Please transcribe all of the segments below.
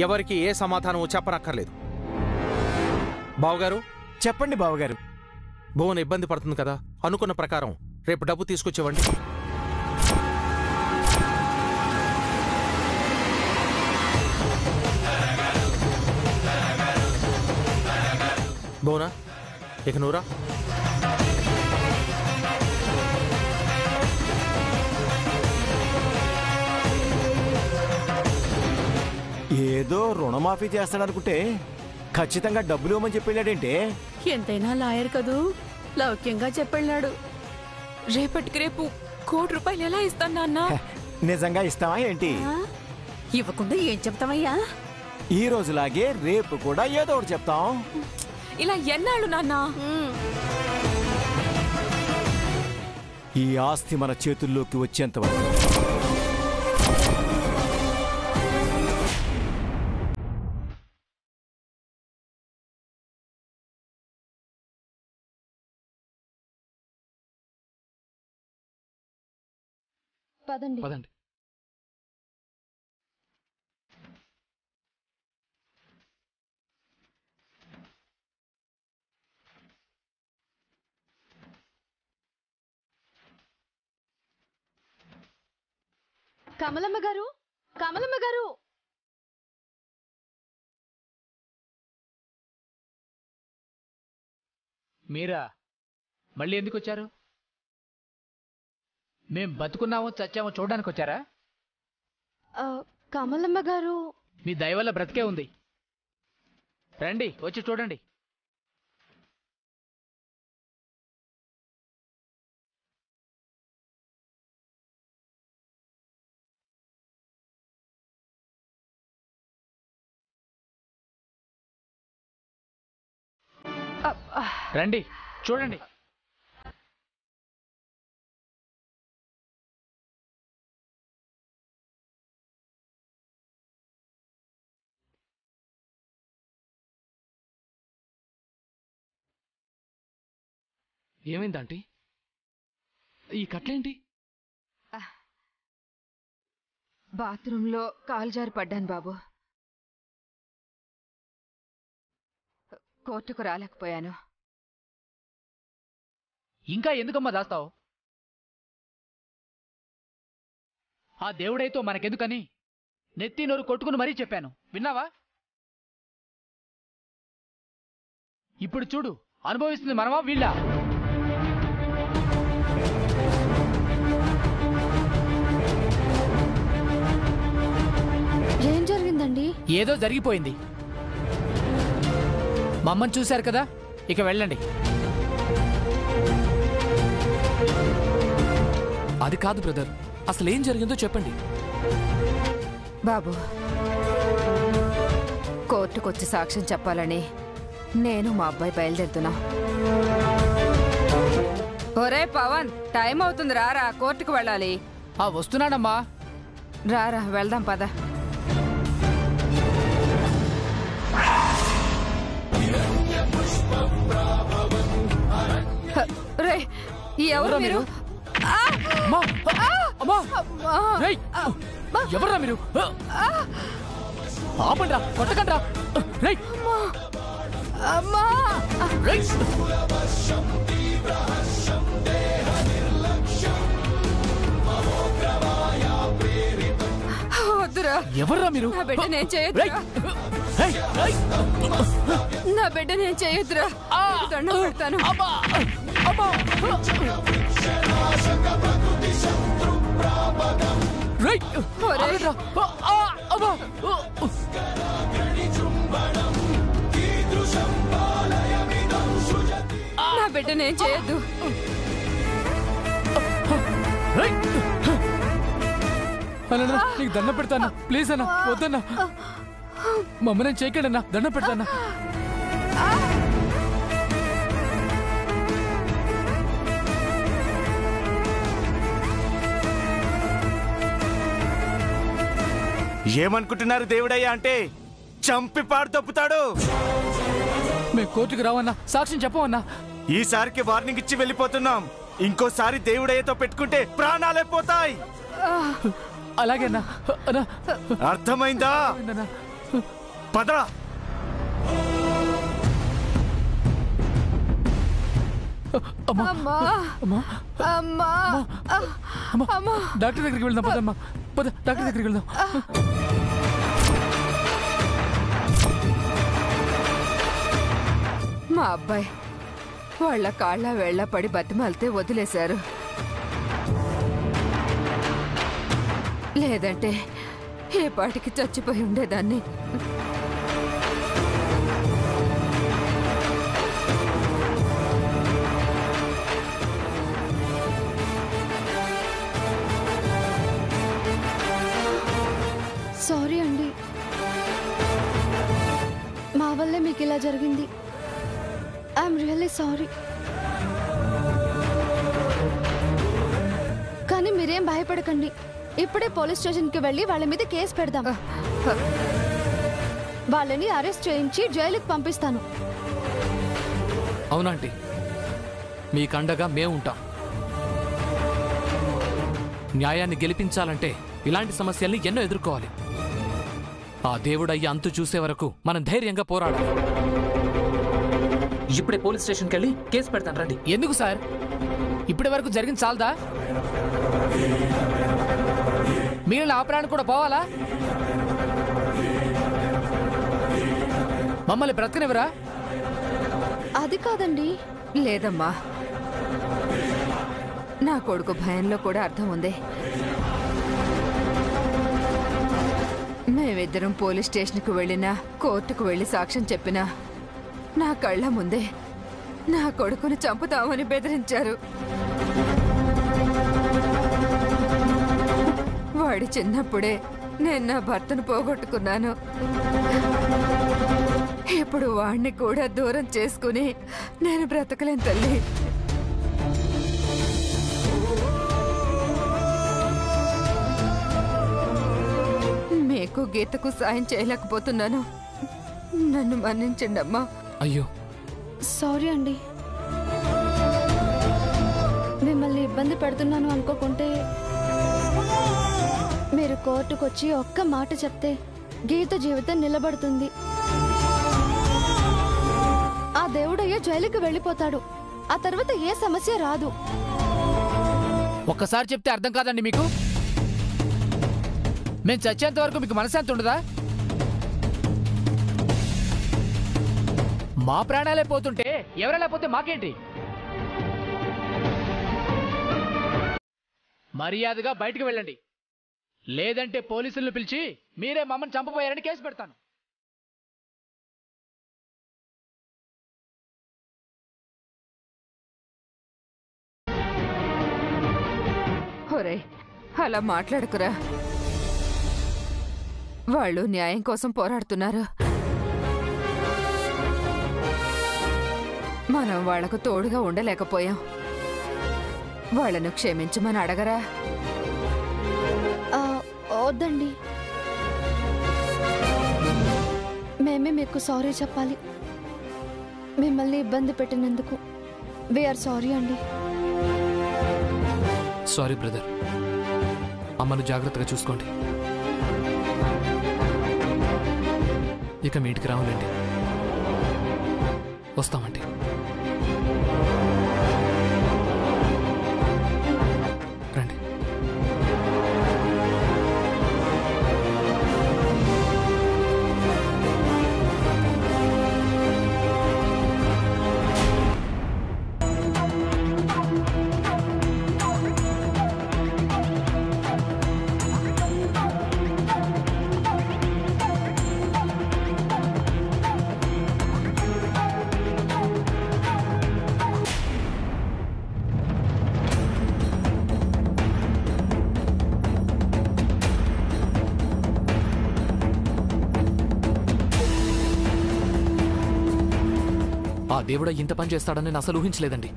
ఎవరికి ఏ సమాధానం చెప్పనక్కర్లేదు. బావగారు చెప్పండి బావగారు. భువన్ ఇబ్బంది పడుతుంది కదా, అనుకున్న ప్రకారం రేపు డబ్బు తీసుకొచ్చేవండి. భువనా, ఇక నూరా. ఏదో రుణమాఫీ చేస్తాడనుకుంటే ఖచ్చితంగా డబ్బులు ఇవ్వమని చెప్పాడేంటే? ఎంతైనా లాయర్ కదూ, లౌక్యంగా చెప్పాడు. రేపటికి రేపు ₹1 కోటి ఎలా ఇస్తాను నాన్న? నిజంగా ఇస్తావా ఏంటి? ఇవ్వకుండా ఏం చెప్తావయ్యా? ఈ రోజులాగే రేపు కూడా ఏదో ఒకటి చెప్తాం. ఇలా ఎన్నాళ్ళు నాన్న? ఈ ఆస్తి మన చేతుల్లోకి వచ్చేంత వరకు. పదండి. పదండి. కమలమ్మ గారు, కమలమ్మ గారు. మీరా మళ్ళీ ఎందుకు వచ్చారు? మేం బతుకున్నామో చచ్చామో చూడడానికి వచ్చారా? కమలమ్మ గారు, మీ దయ వల్ల బ్రతికే ఉంది. రండి, వచ్చి చూడండి. రండి, చూడండి. ఏమైంది ఆంటీ? ఈ కట్లేంటి? బాత్రూంలో కాలు జారి పడ్డాను బాబు. కోర్టుకు రాలేకపోయాను. ఇంకా ఎందుకమ్మా దాస్తావు? ఆ దేవుడైతో మనకెందుకని నెత్తి నోరు కొట్టుకుని మరీ చెప్పాను, విన్నావా? ఇప్పుడు చూడు, అనుభవిస్తుంది మనమా వీళ్ళ? ఏం జరిగిందండి? ఏదో జరిగిపోయింది. మా అమ్మని చూశారు కదా, ఇక వెళ్ళండి. అది కాదు బ్రదర్, అసలు ఏం జరిగిందో చెప్పండి. బాబు, కోర్టుకొచ్చి సాక్ష్యం చెప్పాలని నేను మా అబ్బాయి బయలుదేరుతున్నా. ఒరే పవన్, టైం అవుతుంది, రారా, కోర్టుకు వెళ్ళాలి. వస్తున్నానమ్మా. రారా వెళ్దాం, పద. రే, ఎవరు మీరు? ఎవరా మీరు? ఆపండ్రా, కొట్టకండ్రా. అమ్మా, వద్దురా. ఎవర్రా మీరు? నా బిడ్డ నేను చేయొద్దురా. నా బిడ్డ నేను చేయొద్దురా. దండం పెడతాను. నా బిడ్డ నేను చేయొద్దు. అన్నా, నీకు దండం పెడతాను, ప్లీజ్ అన్నా, వద్దన్నా. మమ్మ నేను చేయకండి అన్నా, దండం పెడతానా. ఏమనుకుంటున్నారు దేవుడయ్యా అంటే? చంపి పాడు తప్పుతాడు. మేము కోర్టుకు రావన్నా, సాక్ష్యం చెప్పవన్నా. ఈసారికి వార్నింగ్ ఇచ్చి వెళ్ళిపోతున్నాం. ఇంకోసారి దేవుడయ్యతో పెట్టుకుంటే ప్రాణాలే పోతాయి. అలాగేనా? అర్థమైందా? పదరా. అమ్మా అమ్మా అమ్మా అమ్మా అమ్మా అమ్మా డాక్టర్ దగ్గరికి వెళ్దాం పదమ్మా. పద డాక్టర్ దగ్గరికి వెళ్దాం. మా అబ్బాయి వాళ్ళ కాళ్ళ వేళ్ళ పడి బతిమాలితే వదిలేశారు. లేదంటే ఏ పాటికి చచ్చిపోయి ఉండేదాన్ని. సారీ అండి, మా వల్లే మీకు ఇలా జరిగింది. I'm really sorry. కానీ మీరేం భయపడకండి, ఇప్పుడే పోలీస్ స్టేషన్కి వెళ్ళి వాళ్ళ మీద కేసు పెడదాం. వాళ్ళని అరెస్ట్ చేయించి జైలుకి పంపిస్తాను. అవునంటీ, మీకండగా మేము ఉంటాం. న్యాయాన్ని గెలిపించాలంటే ఇలాంటి సమస్యల్ని ఎన్నో ఎదుర్కోవాలి. ఆ దేవుడయ్య అంతు చూసే వరకు మనం ధైర్యంగా పోరాడాలి. ఇప్పుడే పోలీస్ స్టేషన్కి వెళ్ళి కేసు పెడతాను రండి. ఎందుకు సార్? ఇప్పటి వరకు జరిగింది చాలదా? మిగిలిన ఆపరాన్ని కూడా పోవాలా? మమ్మల్ని బ్రతకనివరా? అది కాదండి. లేదమ్మా, నా కొడుకు భయంలో కూడా అర్థం ఉంది. మేమిద్దరం పోలీస్ స్టేషన్కు వెళ్ళినా, కోర్టుకు వెళ్ళి సాక్ష్యం చెప్పినా నా కళ్ళ ముందే నా కొడుకుని చంపుతామని బెదిరించారు. వాడి చిన్నప్పుడే నేను నా భర్తను పోగొట్టుకున్నాను. ఇప్పుడు వాడిని కూడా దూరం చేసుకుని నేను బ్రతకలేను తల్లి. మీకు గీతకు సాయం చేయలేకపోతున్నాను. నన్ను మన్నించండి అమ్మా. అయ్యో, సారీ అండి, మిమ్మల్ని ఇబ్బంది పెడుతున్నాను అనుకోకుంటే. మీరు కోర్టుకు వచ్చి ఒక్క మాట చెప్తే గీత జీవితం నిలబడుతుంది. ఆ దేవుడయ్య జైలుకి వెళ్ళిపోతాడు. ఆ తర్వాత ఏ సమస్య రాదు. ఒక్కసారి చెప్తే అర్థం కాదండి మీకు? మేము చచ్చేంత వరకు మీకు మనశ్శాంతి ఉండదా? మా ప్రాణాలే పోతుంటే ఎవరైనా పోతే మాకేంటి? మర్యాదగా బయటికి వెళ్ళండి, లేదంటే పోలీసులను పిలిచి మీరే మమ్మల్ని చంపబోయారని కేసు పెడతాను. ఒరే, అలా మాట్లాడుకురా. వాళ్ళు న్యాయం కోసం పోరాడుతున్నారు. మనం వాళ్లకు తోడుగా ఉండలేకపోయాం. వాళ్ళను క్షమించమని అడగరా? వద్దండి, మేమే మీకు సారీ చెప్పాలి. మిమ్మల్ని ఇబ్బంది పెట్టినందుకు వీఆర్ సారీ అండి. Sorry brother. అమ్మను జాగ్రత్తగా చూసుకోండి. ఇక మీ ఇంటికి రావాలండి. వస్తామండి. రండి. ఆ దేవుడు ఇంత పని చేస్తాడని నేను అసలు ఊహించలేదండి.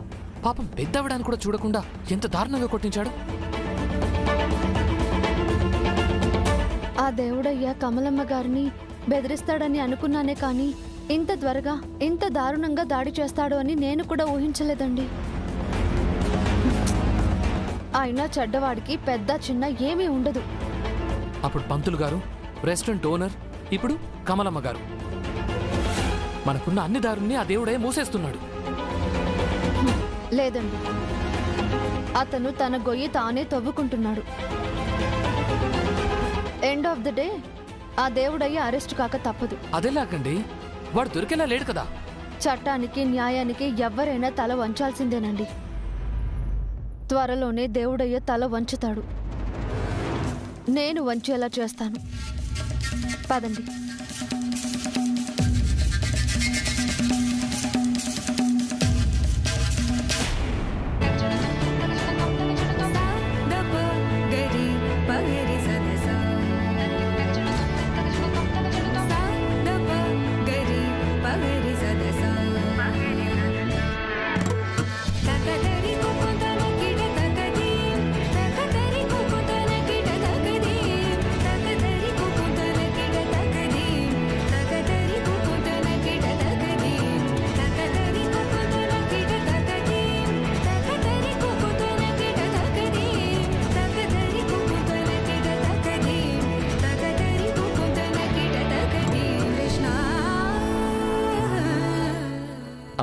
పాపం పెద్దవడానికి కూడా చూడకుండా ఎంత దారుణంగా కొట్టించాడు. ఆ దేవుడయ్య కమలమ్మ గారిని బెదిరిస్తాడని అనుకున్నానే కానీ ఇంత త్వరగా ఇంత దారుణంగా దాడి చేస్తాడు అని నేను కూడా ఊహించలేదండి. అయినా చెడ్డవాడికి పెద్ద చిన్న ఏమీ ఉండదు. అప్పుడు పంతులు గారు, రెస్టారెంట్ ఓనర్, ఇప్పుడు కమలమ్మ గారు. మనకున్న అన్ని దారుల్ని ఆ దేవుడే మూసేస్తున్నాడు. లేదండి, అతను తన గొయ్యి తానే తవ్వుకుంటున్నాడు. ఎండ్ ఆఫ్ ద డే ఆ దేవుడయ్య అరెస్ట్ కాక తప్పదు. అదేలాగండి, వాడు దొరికేలా లేడు కదా. చట్టానికి న్యాయానికి ఎవరైనా తల వంచాల్సిందేనండి. త్వరలోనే దేవుడయ్య తల వంచుతాడు. నేను వంచేలా చేస్తాను. పదండి.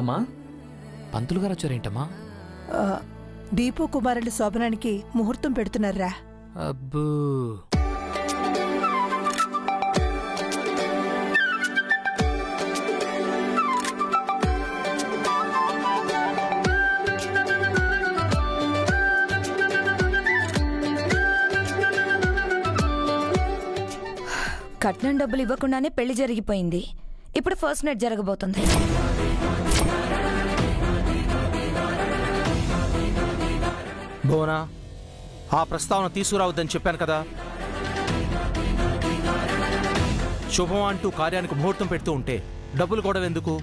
అమ్మా, పంతులు గారు వచ్చారేంటమ్మా? దీపు కుమారుడి శోభనానికి ముహూర్తం పెడుతున్నారా? అబ్బో, కట్నం డబ్బులు ఇవ్వకుండానే పెళ్లి జరిగిపోయింది. ఇప్పుడు ఫస్ట్ నైట్ జరగబోతుంది. భువనా, ఆ ప్రస్తావన తీసుకురావద్దని చెప్పాను కదా. శుభం అంటూ కార్యానికి ముహూర్తం పెడుతూ ఉంటే డబ్బులు కూడా ఎందుకు?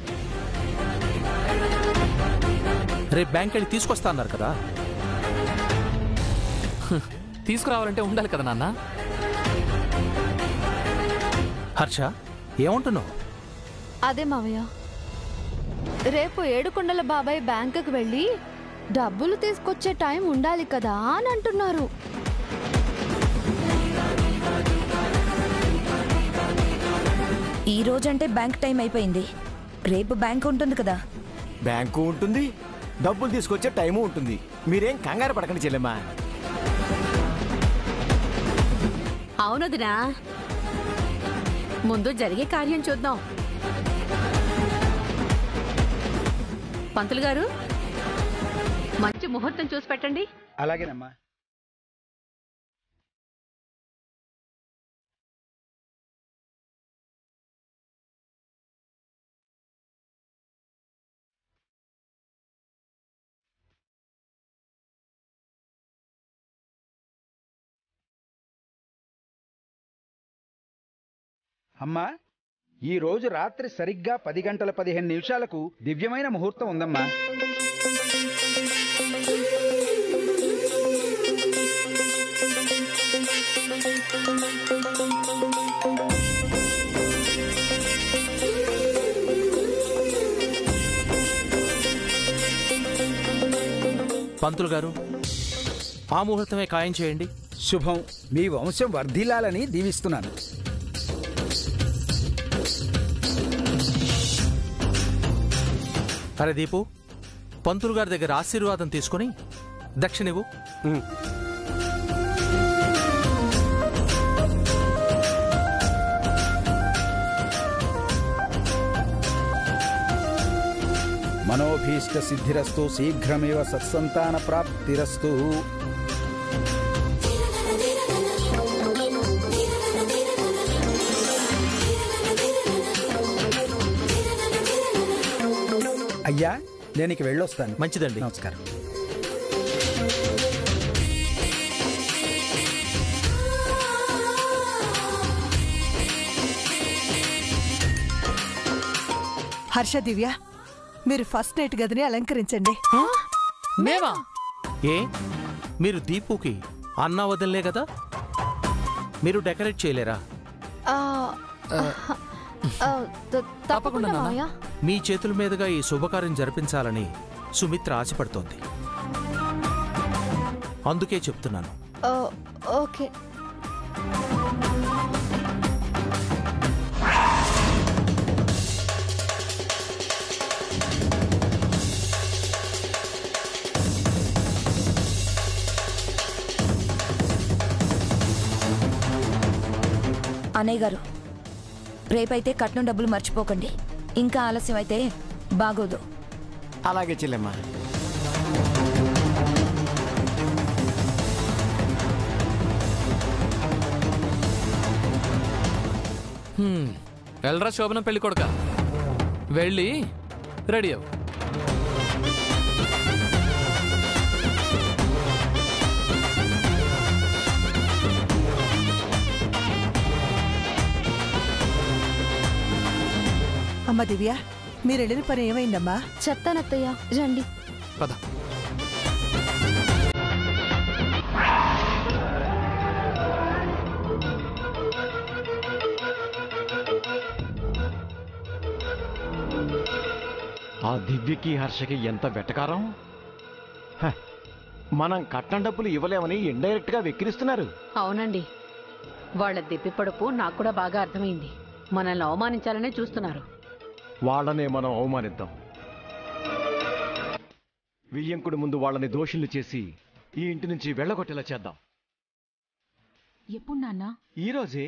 రేపు బ్యాంక్ వెళ్ళి తీసుకొస్తా అన్నారు కదా. తీసుకురావాలంటే ఉండాలి కదా నాన్న. హర్ష, ఏమంటున్నావు? అదే మావయ్య, రేపు ఏడుకొండల బాబాయ్ బ్యాంకుకి వెళ్ళి డబ్బులు తీసుకొచ్చే టైం ఉండాలి కదా అని అంటున్నారు. ఈ రోజంటే బ్యాంక్ టైం అయిపోయింది. రేపు బ్యాంక్ ఉంటుంది కదా. బ్యాంకు ఉంటుంది, డబ్బులు తీసుకొచ్చే టైము ఉంటుంది. మీరేం కంగారు పడకండి చెల్లెమ్మా. అవునదినా, ముందు జరిగే కార్యం చూద్దాం. పంతులు గారు, మంచి ముహూర్తం చూసి పెట్టండి. అలాగేనమ్మా. అమ్మా, ఈ రోజు రాత్రి సరిగ్గా 10:15 దివ్యమైన ముహూర్తం ఉందమ్మా. పంతులు గారు, ఆ ముహూర్తమే ఖాయం చేయండి. శుభం. మీ వంశం వర్ధిల్లాలని దీవిస్తున్నాను. అరే దీపు, పంతులు గారి దగ్గర ఆశీర్వాదం తీసుకుని దక్షిణివ్వు. మనోభీష్ట సిద్ధిరస్తు, శీఘ్రమేవ సత్సంతాన ప్రాప్తిరస్తు. అయ్యా, నేను ఇక వెళ్ళొస్తాను. మంచిదండి. నమస్కారం. హర్ష, దివ్య, మీరు ఫస్ట్ నైట్ గదిని అలంకరించండి. మేమా? ఏ, మీరు దీపుకి అన్నా వదలలే కదా, మీరు డెకరేట్ చేయలేరా? తప్పకుండా మావయ్య. మీ చేతుల మీదుగా ఈ శుభకార్యం జరిపించాలని సుమిత్ర ఆశపడుతోంది. అందుకే చెప్తున్నాను. ఓకే. అన్నయ్య గారు, రేపైతే కట్నం డబ్బులు మర్చిపోకండి. ఇంకా ఆలస్యం అయితే బాగోదు. అలాగే చెల్లెమ్మా. వెళ్ళరా శోభనం పెళ్లి కొడుక, వెళ్ళి రెడీ అవ్వు. అమ్మ దివ్య, మీరు వెళ్ళిన పని ఏమైందమ్మా? చెప్తానత్తయ్య, రండి. పద. ఆ దివ్యకి హర్షకి ఎంత వెటకారం. మనం కట్నం డబ్బులు ఇవ్వలేమని ఇండైరెక్ట్ గా వెక్కిరిస్తున్నారు. అవునండి, వాళ్ళ దిప్పి పడుపు నాకు కూడా బాగా అర్థమైంది. మనల్ని అవమానించాలనే చూస్తున్నారు. వాళ్ళనే మనం అవమానిద్దాం. వియ్యంకుడి ముందు వాళ్ళని దోషులు చేసి ఈ ఇంటి నుంచి వెళ్ళగొట్టేలా చేద్దాం. ఎప్పుడు నాన్న? ఈరోజే.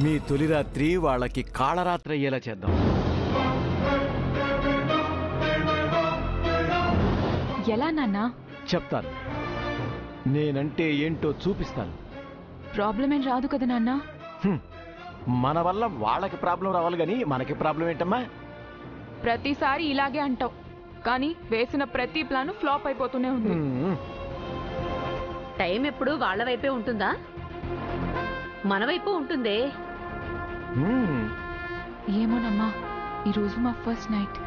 మీ తొలి రాత్రి వాళ్ళకి కాళరాత్రి అయ్యేలా చేద్దాం. ఎలా నాన్న? చెప్తాను. నేనంటే ఏంటో చూపిస్తాను. ప్రాబ్లం ఏం రాదు కదా నాన్న? మన వల్ల వాళ్ళకి ప్రాబ్లం రావాలి గాని మనకి ప్రాబ్లం ఏంటమ్మా? ప్రతిసారి ఇలాగే అంటావు, కానీ వేసిన ప్రతి ప్లాను ఫ్లాప్ అయిపోతూనే ఉంది. టైం ఎప్పుడు వాళ్ళ వైపే ఉంటుందా? మన వైపు ఉంటుందే. ఏమోనమ్మా, ఈరోజు మా ఫస్ట్ నైట్.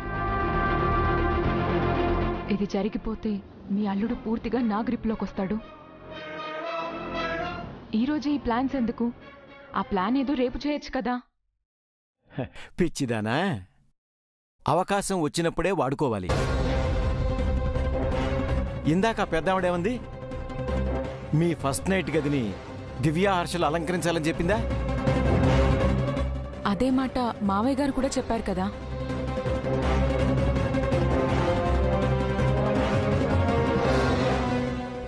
ఇది జరిగిపోతే మీ అల్లుడు పూర్తిగా నా గ్రిప్లోకి వస్తాడు. ఈరోజే ఈ ప్లాన్స్ ఎందుకు? ఆ ప్లాన్ ఏదో రేపు చేయొచ్చు కదా. పిచ్చిదానా, అవకాశం వచ్చినప్పుడే వాడుకోవాలి. ఇందాక పెద్దవాడేమంది? మీ ఫస్ట్ నైట్ గదిని దివ్యా హర్షలు అలంకరించాలని చెప్పిందా? అదే మాట మావయ్య గారు కూడా చెప్పారు కదా.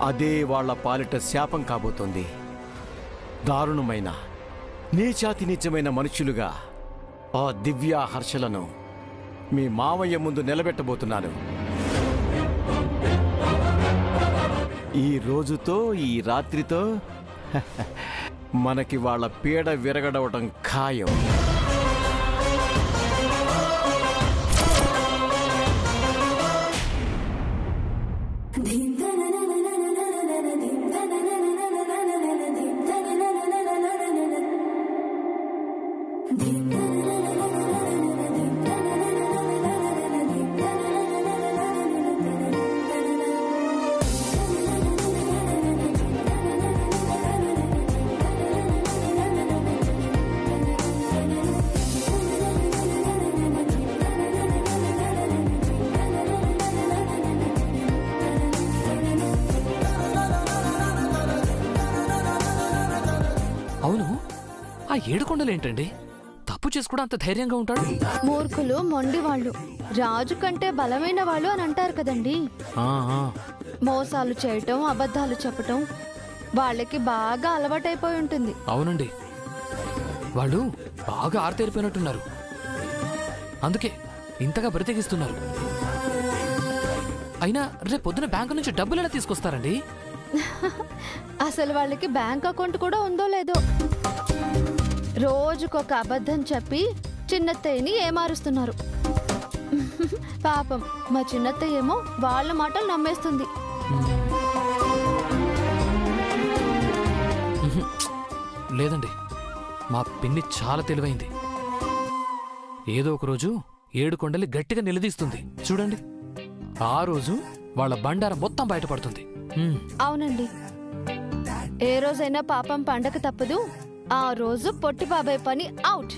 అదే వాళ్ల పాలిట శాపం కాబోతోంది. దారుణమైన నీచాతి నీచమైన మనుష్యులుగా ఆ దివ్యా హర్షలను మీ మావయ్య ముందు నిలబెట్టబోతున్నాను. ఈ రోజుతో, ఈ రాత్రితో మనకి వాళ్ళ పీడ విరగడవటం ఖాయం. అవును, ఆ ఏడుకొండలేంటండి తప్పు చేసి కూడా అంత ధైర్యంగా ఉంటాడు? మూర్ఖులు, మొండి వాళ్ళు రాజు కంటే బలమైన వాళ్ళు అని అంటారు కదండి. మోసాలు చేయటం, అబద్ధాలు చెప్పటం వాళ్ళకి బాగా అలవాటైపోయి ఉంటుంది. అవునండి, వాళ్ళు బాగా ఆరితేరిపోయినట్టున్నారు. అందుకే ఇంతగా బ్రతికిస్తున్నారు. అయినా రేపు పొద్దున బ్యాంకు నుంచి డబ్బులు ఎలా తీసుకొస్తారండి? అసలు వాళ్ళకి బ్యాంక్ అకౌంట్ కూడా ఉందో లేదో. రోజుకొక అబద్ధం చెప్పి చిన్నత్తయ్యని ఏమారుస్తున్నారు. పాపం మా చిన్నత్తయ్య ఏమో వాళ్ళ మాటలు నమ్మేస్తుంది. లేదండి, మా పిన్ని చాలా తెలివైంది. ఏదో ఒక రోజు ఏడుకొండలి గట్టిగా నిలదీస్తుంది. చూడండి, ఆ రోజు వాళ్ళ బండారం మొత్తం బయటపడుతుంది. అవునండి, ఏ రోజైనా పాపం పండగ తప్పదు. ఆ రోజు పొట్టి బాబాయ్ పని అవుట్.